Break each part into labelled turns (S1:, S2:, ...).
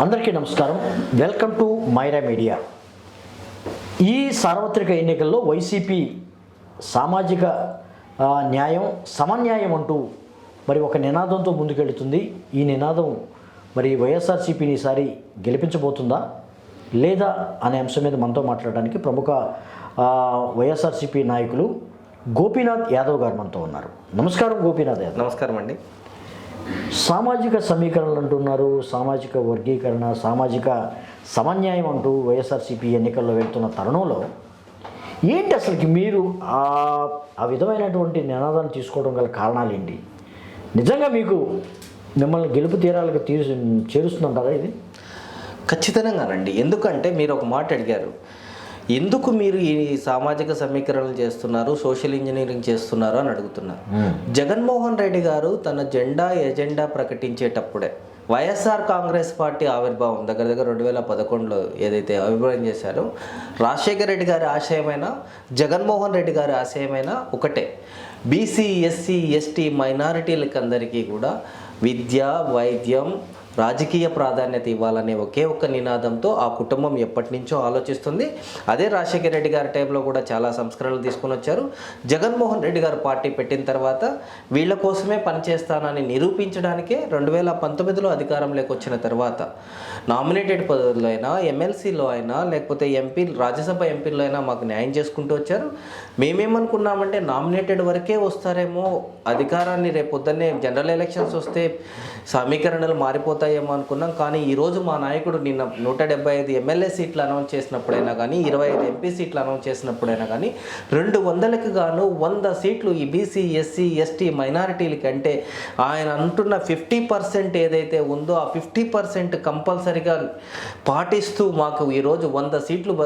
S1: అందరికీ నమస్కారం. Welcome to Myra Media. ఈ సార్వత్రిక ఎన్నికల్లో వైసీపీ సామాజిక న్యాయం సమన్యాయం అంటూ మరి ఒక నినాదంతో ముందుకెళ్తుంది. ఈ నినాదం మరి వైఎస్ఆర్సీపీని ఈసారి గెలిపించబోతుందా లేదా అనే అంశం మీద మనతో మాట్లాడడానికి ప్రముఖ వైఎస్ఆర్సీపీ నాయకులు గోపీనాథ్ యాదవ్ గారు మనతో ఉన్నారు. నమస్కారం గోపీనాథ్ యాదవ్.
S2: నమస్కారం అండి.
S1: సామాజిక సమీకరణలు అంటున్నారు, సామాజిక వర్గీకరణ, సామాజిక సమన్యాయం అంటూ వైఎస్ఆర్సీపీ ఎన్నికల్లో వెళ్తున్న తరుణంలో ఏంటి అసలుకి మీరు ఆ విధమైనటువంటి నినాదాన్ని తీసుకోవడం గల కారణాలు ఏంటి? నిజంగా మీకు మిమ్మల్ని గెలుపు తీరాలకు చేరుస్తుందంటారా ఇది?
S2: ఖచ్చితంగానండి. ఎందుకంటే మీరు ఒక మాట అడిగారు, ఎందుకు మీరు ఈ సామాజిక సమీకరణలు చేస్తున్నారు, సోషల్ ఇంజనీరింగ్ చేస్తున్నారు అని అడుగుతున్నారు. జగన్మోహన్ రెడ్డి గారు తన ఎజెండా ప్రకటించేటప్పుడే వైఎస్ఆర్ కాంగ్రెస్ పార్టీ ఆవిర్భావం దగ్గర 2011లో ఏదైతే అభిప్రాయం చేశారో, రాజశేఖర రెడ్డి గారి ఆశయమైనా జగన్మోహన్ రెడ్డి గారి ఆశయమైనా ఒకటే. బీసీ, ఎస్సీ, ఎస్టీ మైనారిటీలకు అందరికీ కూడా విద్య, వైద్యం, రాజకీయ ప్రాధాన్యత ఇవ్వాలనే ఒక్క నినాదంతో ఆ కుటుంబం ఎప్పటి నుంచో ఆలోచిస్తుంది. అదే రాజశేఖర రెడ్డి గారి టైంలో కూడా చాలా సంస్కరణలు తీసుకొని వచ్చారు. జగన్మోహన్ రెడ్డి గారు పార్టీ పెట్టిన తర్వాత వీళ్ళ కోసమే పనిచేస్తానని నిరూపించడానికే 2019లో అధికారంలోకి వచ్చిన తర్వాత నామినేటెడ్ పదవుల్లో అయినా, ఎమ్మెల్సీలో అయినా, లేకపోతే రాజ్యసభ ఎంపీల్లో అయినా మాకు న్యాయం చేసుకుంటూ వచ్చారు. మేమేమనుకున్నామంటే నామినేటెడ్ వరకే వస్తారేమో, అధికారాన్ని రేపొద్దున్నే జనరల్ ఎలక్షన్స్ వస్తే సమీకరణలు మారిపోతాయేమో అనుకున్నాం. కానీ ఈరోజు మా నాయకుడు నిన్న 175 ఎమ్మెల్యే సీట్లు అనౌన్స్ చేసినప్పుడైనా కానీ, 25 ఎంపీ సీట్లు అనౌన్స్ చేసినప్పుడైనా కానీ 200కి గాను 100 సీట్లు ఈ బీసీ, ఎస్సీ, ఎస్టీ మైనారిటీలకి, అంటే ఆయన అంటున్న 50% ఏదైతే ఉందో ఆ 50% కంపల్సరీగా పాటిస్తూ మాకు ఈరోజు 100 సీట్లు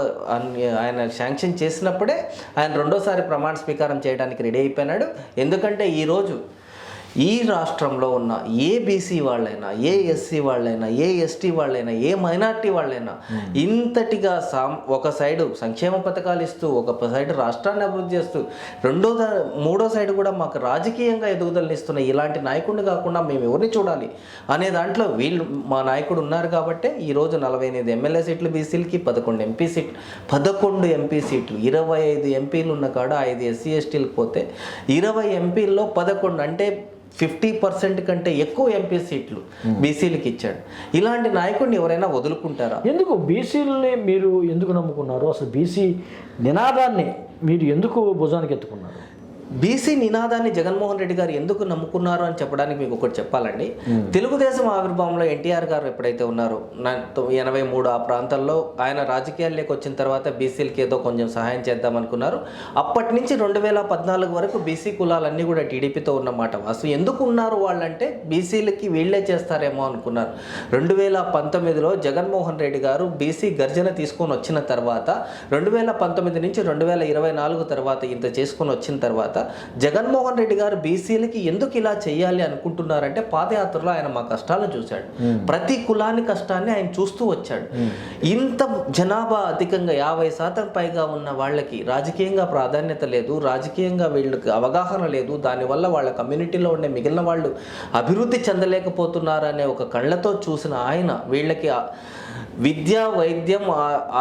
S2: ఆయన శాంక్షన్ చేసినప్పుడే ఆయన రెండోసారి ప్రమాణ స్వీకారం చేయడానికి రెడీ అయిపోయినాడు. ఎందుకంటే ఈరోజు ఈ రాష్ట్రంలో ఉన్న ఏ బీసీ వాళ్ళైనా, ఏ ఎస్సీ వాళ్ళైనా, ఏ ఎస్టీ వాళ్ళైనా, ఏ మైనార్టీ వాళ్ళైనా ఇంతటిగా ఒక సైడు సంక్షేమ పథకాలు ఇస్తూ, ఒక సైడు రాష్ట్రాన్ని అభివృద్ధి చేస్తూ, మూడో సైడు కూడా మాకు రాజకీయంగా ఎదుగుదలని ఇస్తున్న ఇలాంటి నాయకుడిని కాకుండా మేము ఎవరిని చూడాలి అనే దాంట్లో మా నాయకుడు ఉన్నారు. కాబట్టి ఈరోజు 48 ఎమ్మెల్యే సీట్లు బీసీలకి, 11 ఎంపీ సీట్లు, 11 ఎంపీ సీట్లు, 25 ఎంపీలు ఉన్న కాడ 5 ఎస్సీ ఎస్టీలకు పోతే 20 ఎంపీల్లో 11 అంటే 50% కంటే ఎక్కువ ఎంపీ సీట్లు బీసీలకు ఇచ్చాడు. ఇలాంటి నాయకుడిని ఎవరైనా వదులుకుంటారా?
S1: ఎందుకు బీసీలని మీరు ఎందుకు నమ్ముకున్నారు? అసలు బీసీ నినాదాన్ని మీరు ఎందుకు భుజానికి ఎత్తుకున్నారు?
S2: బీసీ నినాదాన్ని జగన్మోహన్ రెడ్డి గారు ఎందుకు నమ్ముకున్నారు అని చెప్పడానికి మీకు ఒకటి చెప్పాలండి. తెలుగుదేశం ఆవిర్భావంలో ఎన్టీఆర్ గారు ఎప్పుడైతే ఉన్నారో 83 ఆ ప్రాంతాల్లో ఆయన రాజకీయాల్లోకి వచ్చిన తర్వాత బీసీలకి ఏదో కొంచెం సహాయం చేద్దాం అనుకున్నారు. అప్పటి నుంచి 2014 వరకు బీసీ కులాలన్నీ కూడా టీడీపీతో ఉన్నమాట. అసలు ఎందుకు ఉన్నారు వాళ్ళంటే బీసీలకి వీళ్ళే చేస్తారేమో అనుకున్నారు. 2019లో జగన్మోహన్ రెడ్డి గారు బీసీ గర్జన తీసుకొని వచ్చిన తర్వాత 2019 నుంచి 2024 తర్వాత ఇంత చేసుకొని వచ్చిన తర్వాత జగన్మోహన్ రెడ్డి గారు బీసీలకి ఎందుకు ఇలా చేయాలి అనుకుంటున్నారంటే, పాదయాత్రలో ఆయన మా కష్టాలను చూశాడు. ప్రతి కులాని కష్టాన్ని ఆయన చూస్తూ వచ్చాడు. ఇంత జనాభా అధికంగా 50% పైగా ఉన్న వాళ్ళకి రాజకీయంగా ప్రాధాన్యత లేదు, రాజకీయంగా వీళ్ళకి అవగాహన లేదు, దానివల్ల వాళ్ళ కమ్యూనిటీలో ఉండే మిగిలిన వాళ్ళు అభివృద్ధి చెందలేకపోతున్నారనే ఒక కళ్ళతో చూసిన ఆయన వీళ్ళకి విద్య, వైద్యం,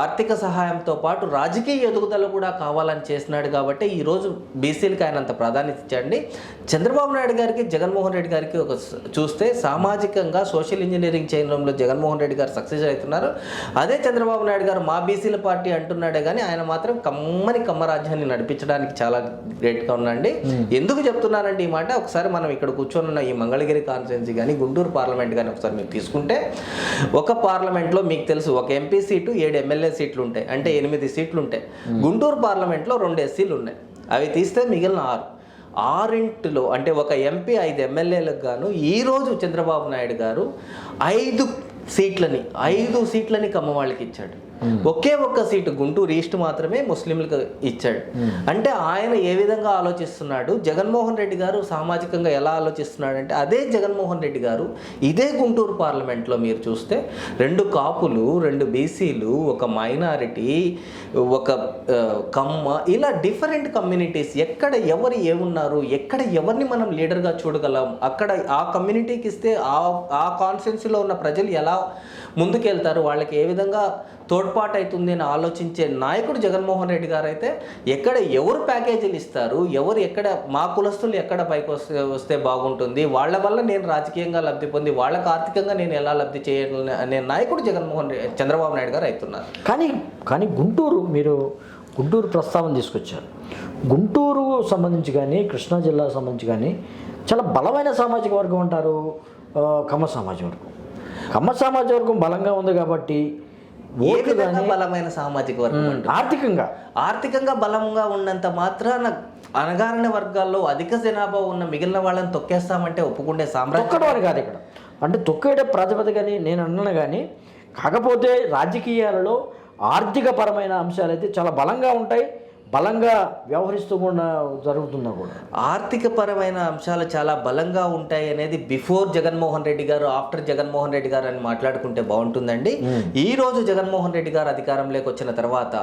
S2: ఆర్థిక సహాయంతో పాటు రాజకీయ ఎదుగుదల కూడా కావాలని చేసినాడు. కాబట్టి ఈరోజు బీసీలకి ఆయన అంత ప్రాధాన్యత ఇచ్చాడండి. చంద్రబాబు నాయుడు గారికి, జగన్మోహన్ రెడ్డి గారికి ఒక చూస్తే సామాజికంగా సోషల్ ఇంజనీరింగ్ చేయడంలో జగన్మోహన్ రెడ్డి గారు సక్సెస్ అవుతున్నారు. అదే చంద్రబాబు నాయుడు గారు మా బీసీల పార్టీ అంటున్నాడే కానీ ఆయన మాత్రం కమ్మరాజ్యాన్ని నడిపించడానికి చాలా గ్రేట్గా ఉన్నాండి. ఎందుకు చెప్తున్నానంటే ఈ మాట, ఒకసారి మనం ఇక్కడ కూర్చొని ఉన్న ఈ మంగళగిరి కాన్స్టిట్యున్సీ కానీ, గుంటూరు పార్లమెంట్ కానీ ఒకసారి మీరు తీసుకుంటే, ఒక పార్లమెంట్లో మీకు తెలుసు ఒక ఎంపీ సీటు 7 ఎమ్మెల్యే సీట్లు ఉంటాయి, అంటే 8 సీట్లు ఉంటాయి. గుంటూరు పార్లమెంట్లో 2 ఎస్సీలు ఉన్నాయి, అవి తీస్తే మిగిలిన 6 అంటే ఒక ఎంపీ 5 ఎమ్మెల్యేలకు గాను ఈరోజు చంద్రబాబు నాయుడు గారు 5 సీట్లని కమ్మ వాళ్ళకి ఇచ్చాడు. ఒకే ఒక్క సీటు గుంటూరు ఈస్ట్ మాత్రమే ముస్లింలకు ఇచ్చాడు. అంటే ఆయన ఏ విధంగా ఆలోచిస్తున్నాడు, జగన్మోహన్ రెడ్డి గారు సామాజికంగా ఎలా ఆలోచిస్తున్నాడంటే అదే జగన్మోహన్ రెడ్డి గారు ఇదే గుంటూరు పార్లమెంట్లో మీరు చూస్తే 2 కాపులు, 2 బీసీలు, ఒక మైనారిటీ, ఒక కమ్మ, ఇలా డిఫరెంట్ కమ్యూనిటీస్, ఎక్కడ ఎవరు ఏమున్నారు, ఎక్కడ ఎవరిని మనం లీడర్గా చూడగలం, అక్కడ ఆ కమ్యూనిటీకి ఇస్తే ఆ కాన్స్టిట్యున్సీలో ఉన్న ప్రజలు ఎలా ముందుకెళ్తారు, వాళ్ళకి ఏ విధంగా తోడ్పాటు అవుతుంది అని ఆలోచించే నాయకుడు జగన్మోహన్ రెడ్డి గారు అయితే ఎక్కడ ఎవరు ప్యాకేజీలు ఇస్తారు, ఎక్కడ మా కులస్తులు ఎక్కడ పైకి వస్తే బాగుంటుంది, వాళ్ళ వల్ల నేను రాజకీయంగా లబ్ధి పొంది వాళ్ళకి ఆర్థికంగా నేను ఎలా లబ్ధి చేయాలి అనే నాయకుడు చంద్రబాబు నాయుడు గారు అవుతున్నారు.
S1: కానీ మీరు గుంటూరు ప్రస్తావన తీసుకొచ్చారు. గుంటూరు సంబంధించి కానీ కృష్ణా జిల్లాకు సంబంధించి కానీ చాలా బలమైన సామాజిక వర్గం అంటారు కమ్మ సామాజిక వర్గం. కమ్మ సామాజిక వర్గం బలంగా ఉంది కాబట్టి
S2: ఏ విధంగా బలమైన సామాజిక వర్గం ఆర్థికంగా బలంగా ఉన్నంత మాత్రాన అణగారిన వర్గాల్లో అధిక జనాభా ఉన్న మిగిలిన వాళ్ళని తొక్కేస్తామంటే ఒప్పుకుంటే
S1: సామ్రాజ్యం అని కాదు ఇక్కడ. అంటే తొక్కేడే ప్రాతిపదికని నేను అన్నాను, కానీ కాకపోతే రాజకీయాలలో ఆర్థిక పరమైన అంశాలు అయితే చాలా బలంగా ఉంటాయి, బలంగా వ్యవహరిస్తూ కూడా జరుగుతున్నా కూడా
S2: ఆర్థిక పరమైన అంశాలు చాలా బలంగా ఉంటాయి అనేది బిఫోర్ జగన్మోహన్ రెడ్డి గారు, ఆఫ్టర్ జగన్మోహన్ రెడ్డి గారు అని మాట్లాడుకుంటే బాగుంటుందండి. ఈ రోజు జగన్మోహన్ రెడ్డి గారు అధికారంలోకి వచ్చిన తర్వాత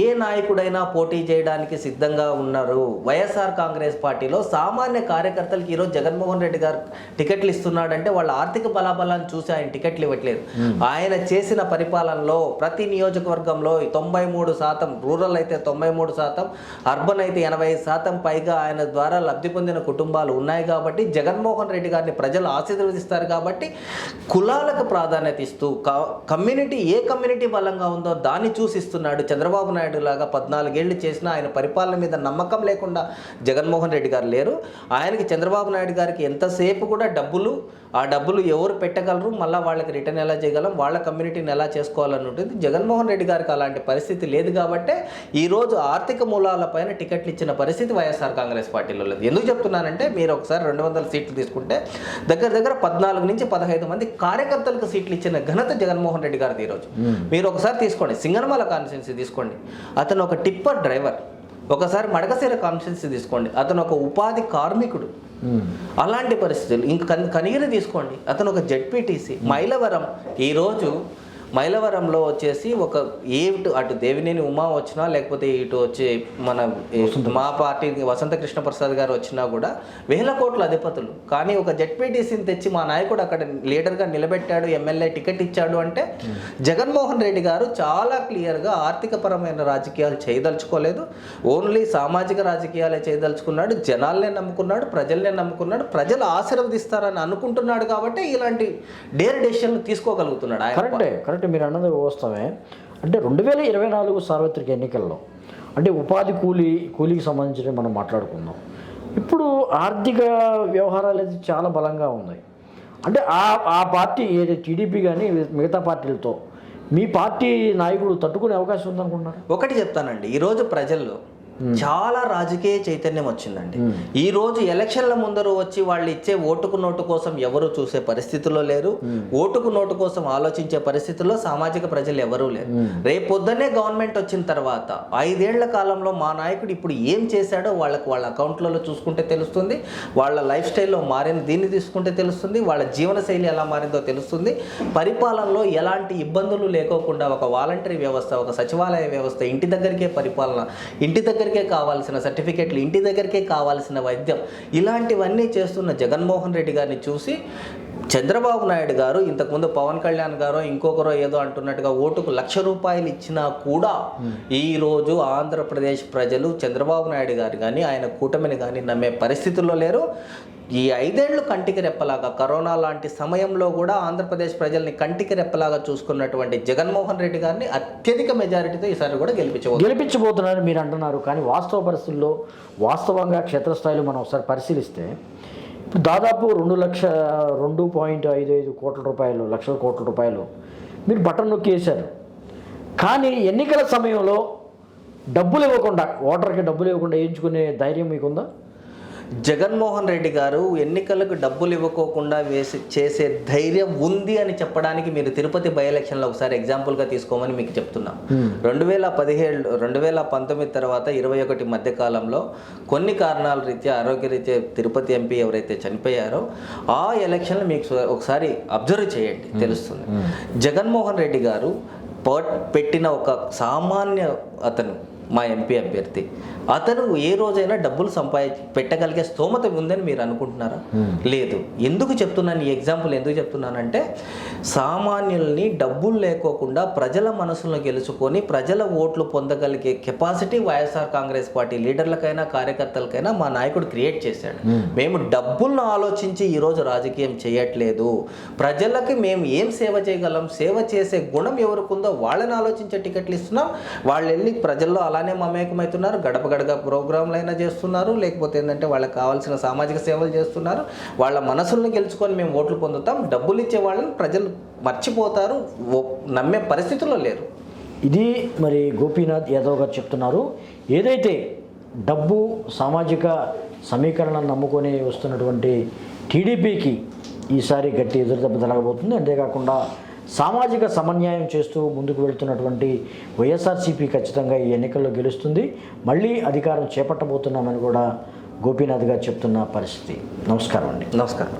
S2: ఏ నాయకుడైనా పోటీ చేయడానికి సిద్ధంగా ఉన్నారు. వైఎస్ఆర్ కాంగ్రెస్ పార్టీలో సామాన్య కార్యకర్తలకి ఈరోజు జగన్మోహన్ రెడ్డి గారు టికెట్లు ఇస్తున్నాడంటే వాళ్ళ ఆర్థిక బలాబలాన్ని చూసి ఆయన టికెట్లు ఇవ్వట్లేదు. ఆయన చేసిన పరిపాలనలో ప్రతి నియోజకవర్గంలో 93%, రూరల్ అయితే 93%, అర్బన్ అయితే 80% పైగా ఆయన ద్వారా లబ్ధి పొందిన కుటుంబాలు ఉన్నాయి. కాబట్టి జగన్మోహన్ రెడ్డి గారిని ప్రజలు ఆశీర్వదిస్తారు. కాబట్టి కులాలకు ప్రాధాన్యత ఇస్తూ ఏ కమ్యూనిటీ బలంగా ఉందో దాన్ని చూసిస్తున్నాడు. చంద్రబాబు నాయుడు లాగా 14 ఏళ్ళు చేసినా ఆయన పరిపాలన మీద నమ్మకం లేకుండా జగన్మోహన్ రెడ్డి గారు లేరు. ఆయనకి చంద్రబాబు నాయుడు గారికి ఎంతసేపు కూడా ఆ డబ్బులు ఎవరు పెట్టగలరు, మళ్ళీ వాళ్ళకి రిటర్న్ ఎలా చేయగలం, వాళ్ళ కమ్యూనిటీని ఎలా చేసుకోవాలని ఉంటుంది. జగన్మోహన్ రెడ్డి గారికి అలాంటి పరిస్థితి లేదు. కాబట్టే ఈరోజు ఆర్థిక మూలాలపైన టికెట్లు ఇచ్చిన పరిస్థితి వైఎస్ఆర్ కాంగ్రెస్ పార్టీలో లేదు. ఎందుకు చెప్తున్నానంటే మీరు ఒకసారి 200 సీట్లు తీసుకుంటే దగ్గర 14 నుంచి 15 మంది కార్యకర్తలకు సీట్లు ఇచ్చిన ఘనత జగన్మోహన్ రెడ్డి గారిది. ఈరోజు మీరు ఒకసారి తీసుకోండి, సింగనమల కాన్స్టిట్యున్సీ తీసుకోండి, అతను ఒక టిప్పర్ డ్రైవర్. ఒకసారి మడకశిర కాన్స్టిట్యున్సీ తీసుకోండి, అతను ఒక ఉపాధి కార్మికుడు. అలాంటి పరిస్థితులు ఇంకా కనిగిరి తీసుకోండి, అతను ఒక జెడ్పీటీసీ. మైలవరంలో వచ్చేసి అటు దేవినేని ఉమా వచ్చినా, లేకపోతే ఇటు వచ్చి మా పార్టీ వసంత కృష్ణ ప్రసాద్ గారు వచ్చినా కూడా 1000 కోట్ల అధిపతులు. కానీ ఒక జెడ్పీటీసీని తెచ్చి మా నాయకుడు అక్కడ లీడర్గా నిలబెట్టాడు, ఎమ్మెల్యే టికెట్ ఇచ్చాడు అంటే జగన్మోహన్ రెడ్డి గారు చాలా క్లియర్గా ఆర్థికపరమైన రాజకీయాలు చేయదలుచుకోలేదు, ఓన్లీ సామాజిక రాజకీయాలే చేయదలుచుకున్నాడు. జనాలనే నమ్ముకున్నాడు, ప్రజలనే నమ్ముకున్నాడు, ప్రజలు ఆశీర్వదిస్తారని అనుకుంటున్నాడు. కాబట్టి ఇలాంటి డేర్ డెసిషన్లు తీసుకోగలుగుతున్నాడు ఆయన.
S1: మీరు అన్నది వాస్తవమే. అంటే 2024 సార్వత్రిక ఎన్నికల్లో అంటే ఉపాధి కూలీకి సంబంధించి మనం మాట్లాడుకుందాం. ఇప్పుడు ఆర్థిక వ్యవహారాలు అయితే చాలా బలంగా ఉన్నాయి. అంటే ఆ పార్టీ ఏది టీడీపీ కానీ మిగతా పార్టీలతో మీ పార్టీ నాయకుడు తట్టుకునే అవకాశం ఉందనుకుంటున్నారు?
S2: ఒకటి చెప్తానండి, ఈరోజు ప్రజల్లో చాలా రాజకీయ చైతన్యం వచ్చిందండి. ఈ రోజు ఎలక్షన్ల ముందర వచ్చి వాళ్ళు ఇచ్చే ఓటుకు నోటు కోసం ఎవరు చూసే పరిస్థితిలో లేరు, ఓటుకు నోటు కోసం ఆలోచించే పరిస్థితుల్లో సామాజిక ప్రజలు ఎవరూ లేరు. రేపు పొద్దున్నే గవర్నమెంట్ వచ్చిన తర్వాత 5 ఏళ్ల కాలంలో మా నాయకుడు ఇప్పుడు ఏం చేశాడో వాళ్ళ అకౌంట్లలో చూసుకుంటే తెలుస్తుంది, వాళ్ళ లైఫ్ స్టైల్లో మారింది దీన్ని తీసుకుంటే తెలుస్తుంది, వాళ్ళ జీవన శైలి ఎలా మారిందో తెలుస్తుంది. పరిపాలనలో ఎలాంటి ఇబ్బందులు లేకోకుండా ఒక వాలంటరీ వ్యవస్థ, ఒక సచివాలయ వ్యవస్థ, ఇంటి దగ్గరికే పరిపాలన, ఇంటి దగ్గరికే కావాల్సిన సర్టిఫికెట్లు, ఇంటి దగ్గరికే కావాల్సిన వైద్యం, ఇలాంటివన్నీ చేస్తున్న జగన్మోహన్ రెడ్డి గారిని చూసి చంద్రబాబు నాయుడు గారు ఇంతకుముందు పవన్ కళ్యాణ్ గారో ఇంకొకరో ఏదో అంటున్నట్టుగా ఓటుకు ₹1,00,000 ఇచ్చినా కూడా ఈరోజు ఆంధ్రప్రదేశ్ ప్రజలు చంద్రబాబు నాయుడు గారు కానీ ఆయన కూటమిని కానీ నమ్మే పరిస్థితుల్లో లేరు. ఈ 5 ఏళ్ళు కంటికి రెప్పలాగా, కరోనా లాంటి సమయంలో కూడా ఆంధ్రప్రదేశ్ ప్రజల్ని కంటికి రెప్పలాగా చూసుకున్నటువంటి జగన్మోహన్ రెడ్డి గారిని అత్యధిక మెజారిటీతో ఈసారి కూడా
S1: గెలిపించబోతున్నారు మీరు అంటున్నారు. కానీ వాస్తవ పరిస్థితుల్లో వాస్తవంగా క్షేత్రస్థాయిలో మనం ఒకసారి పరిశీలిస్తే ఇప్పుడు దాదాపు 2.55 కోట్ల రూపాయలు, లక్షల కోట్ల రూపాయలు మీరు బటన్ నొక్కి వేశారు. కానీ ఎన్నికల సమయంలో డబ్బులు ఇవ్వకుండా, ఓటర్కి డబ్బులు ఇవ్వకుండా ఎంచుకునే ధైర్యం మీకుందా?
S2: జగన్మోహన్ రెడ్డి గారు ఎన్నికలకు డబ్బులు ఇవ్వకోకుండా చేసే ధైర్యం ఉంది అని చెప్పడానికి మీరు తిరుపతి బై ఎలక్షన్లో ఒకసారి ఎగ్జాంపుల్గా తీసుకోమని మీకు చెప్తున్నాం. 2019 తర్వాత 21 మధ్య కాలంలో కొన్ని కారణాల రీత్యా ఆరోగ్యరీత్యా తిరుపతి ఎంపీ ఎవరైతే చనిపోయారో ఆ ఎలక్షన్లు మీకు ఒకసారి అబ్జర్వ్ చేయండి, తెలుస్తుంది. జగన్మోహన్ రెడ్డి గారు పెట్టిన ఒక సామాన్య అతను మా ఎంపీ అభ్యర్థి, అతను ఏ రోజైనా డబ్బులు పెట్టగలిగే స్తోమత ఉందని మీరు అనుకుంటున్నారా? లేదు. ఎందుకు చెప్తున్నాను ఈ ఎగ్జాంపుల్, ఎందుకు చెప్తున్నానంటే సామాన్యుల్ని డబ్బులు లేకోకుండా ప్రజల మనసులను గెలుచుకొని ప్రజల ఓట్లు పొందగలిగే కెపాసిటీ వైఎస్ఆర్ కాంగ్రెస్ పార్టీ లీడర్లకైనా కార్యకర్తలకైనా మా నాయకుడు క్రియేట్ చేశాడు. మేము డబ్బులను ఆలోచించి ఈరోజు రాజకీయం చేయట్లేదు. ప్రజలకి మేము ఏం సేవ చేయగలం, సేవ చేసే గుణం ఎవరికి ఉందో వాళ్ళని ఆలోచించే టికెట్లు ఇస్తున్నాం. వాళ్ళు వెళ్ళి ప్రజల్లో అలానే మమేకమవుతున్నారు. గడప గడప ప్రోగ్రాంలు అయినా చేస్తున్నారు, లేకపోతే ఏంటంటే వాళ్ళకి కావాల్సిన సామాజిక సేవలు చేస్తున్నారు. వాళ్ళ మనసులను గెలుచుకొని మేము ఓట్లు పొందుతాం. డబ్బులు ఇచ్చే వాళ్ళని ప్రజలు మర్చిపోతారు, నమ్మే పరిస్థితుల్లో లేరు.
S1: ఇది మరి గోపీనాథ్ యాదవ్ గారు చెప్తున్నారు. ఏదైతే డబ్బు సామాజిక సమీకరణను నమ్ముకొని వస్తున్నటువంటి టీడీపీకి ఈసారి గట్టి ఎదురుదెబ్బ తలగబోతుంది. అంతేకాకుండా సామాజిక సమన్యాయం చేస్తూ ముందుకు వెళ్తున్నటువంటి వైఎస్ఆర్సీపీ ఖచ్చితంగా ఈ ఎన్నికల్లో గెలుస్తుంది. మళ్ళీ అధికారం చేపట్టబోతున్నామని కూడా గోపీనాథ్ గారు చెప్తున్న పరిస్థితి. నమస్కారం అండి.
S2: నమస్కారం.